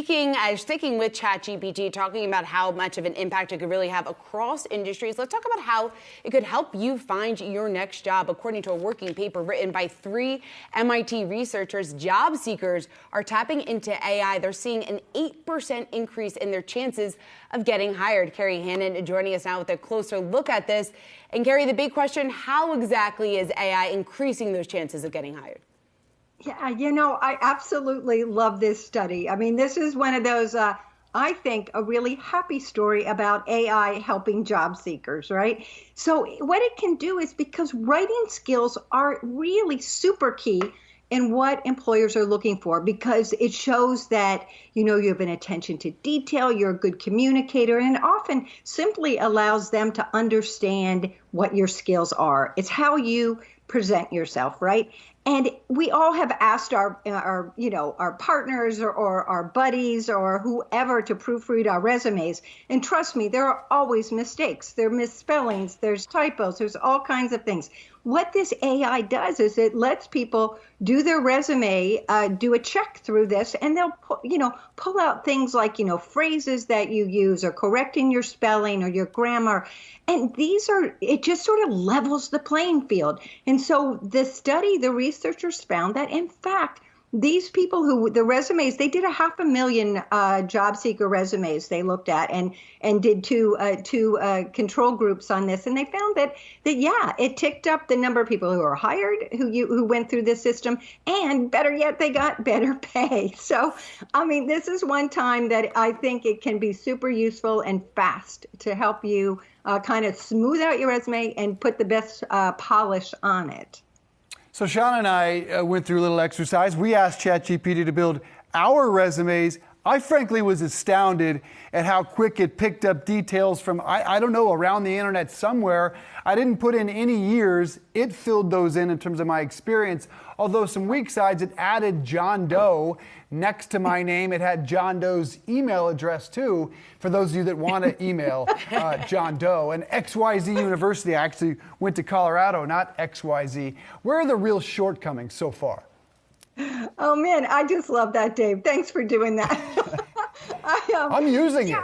sticking with ChatGPT, talking about how much of an impact it could really have across industries, let's talk about how it could help you find your next job. According to a working paper written by 3 MIT researchers, job seekers are tapping into AI. They're seeing an 8% increase in their chances of getting hired. Kerry Hannon joining us now with a closer look at this. And Kerry, the big question, how exactly is AI increasing those chances of getting hired? Yeah, I absolutely love this study. I mean, this is one of those, I think, a really happy story about AI helping job seekers, right? So what it can do is, because writing skills are really super key in what employers are looking for, because it shows that, you have an attention to detail, you're a good communicator, and often simply allows them to understand what your skills are. It's how you present yourself, right? And we all have asked our partners or our buddies or whoever to proofread our resumes. And trust me, there are always mistakes. There are misspellings, there's typos, there's all kinds of things. What this AI does is it lets people do their resume, do a check through this, and they'll pull out things like, phrases that you use, or correcting your spelling or your grammar. And it just sort of levels the playing field. And so the researchers found that, in fact, these people the resumes, they did 500,000 job seeker resumes they looked at, and did two control groups on this. And they found that it ticked up the number of people who are hired, who went through this system, and better yet, they got better pay. So, I mean, this is one time that I think it can be super useful and fast to help you kind of smooth out your resume and put the best polish on it. So Sean and I went through a little exercise. We asked ChatGPT to build our resumes. I frankly was astounded at how quick it picked up details from, I don't know, around the internet somewhere. I didn't put in any years. It filled those in terms of my experience. Although some weak sides, it added John Doe next to my name. It had John Doe's email address too, for those of you that want to email John Doe. And XYZ University, I actually went to Colorado, not XYZ. Where are the real shortcomings so far? Oh man, I just love that, Dave. Thanks for doing that. I'm using it.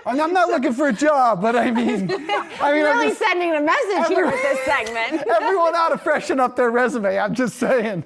I'm not looking for a job, but I mean, really I'm sending a message here with this segment. Everyone ought to freshen up their resume. I'm just saying.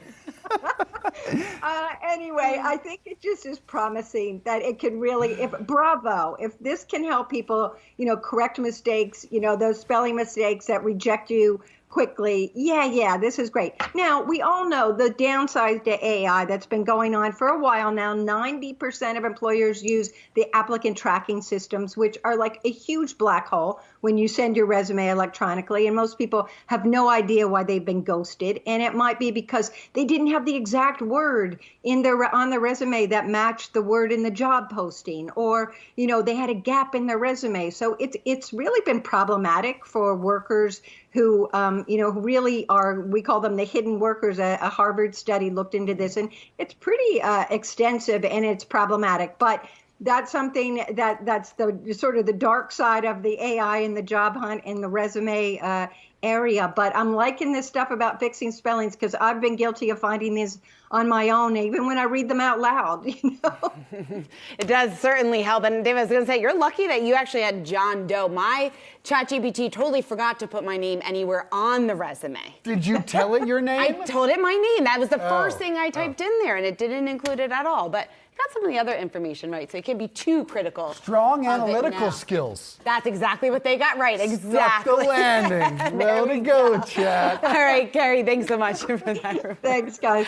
Anyway, I think it just is promising that it can really, if this can help people, correct mistakes, those spelling mistakes that reject you quickly. Yeah, this is great. Now, we all know the downside to AI that's been going on for a while now. 90% of employers use the applicant tracking systems, which are like a huge black hole when you send your resume electronically. And most people have no idea why they've been ghosted. And it might be because they didn't have the exact word on the resume that matched the word in the job posting, or, they had a gap in their resume. So it's really been problematic for workers who really are, we call them the hidden workers. A Harvard study looked into this, and it's pretty extensive, and it's problematic. But that's something that's the sort of the dark side of the AI in the job hunt in the resume area. But I'm liking this stuff about fixing spellings, because I've been guilty of finding these on my own, even when I read them out loud. It does certainly help. And Dave, I was going to say, you're lucky that you actually had John Doe. My ChatGPT totally forgot to put my name anywhere on the resume. Did you tell it your name? I told it my name. That was the first thing I typed in there, and it didn't include it at all. But got some of the other information right, so it can't be too critical. Strong analytical skills. That's exactly what they got right. Exactly. Stuck the landing. Well to go, Chat. All right, Kerry, thanks so much for that. Thanks, guys.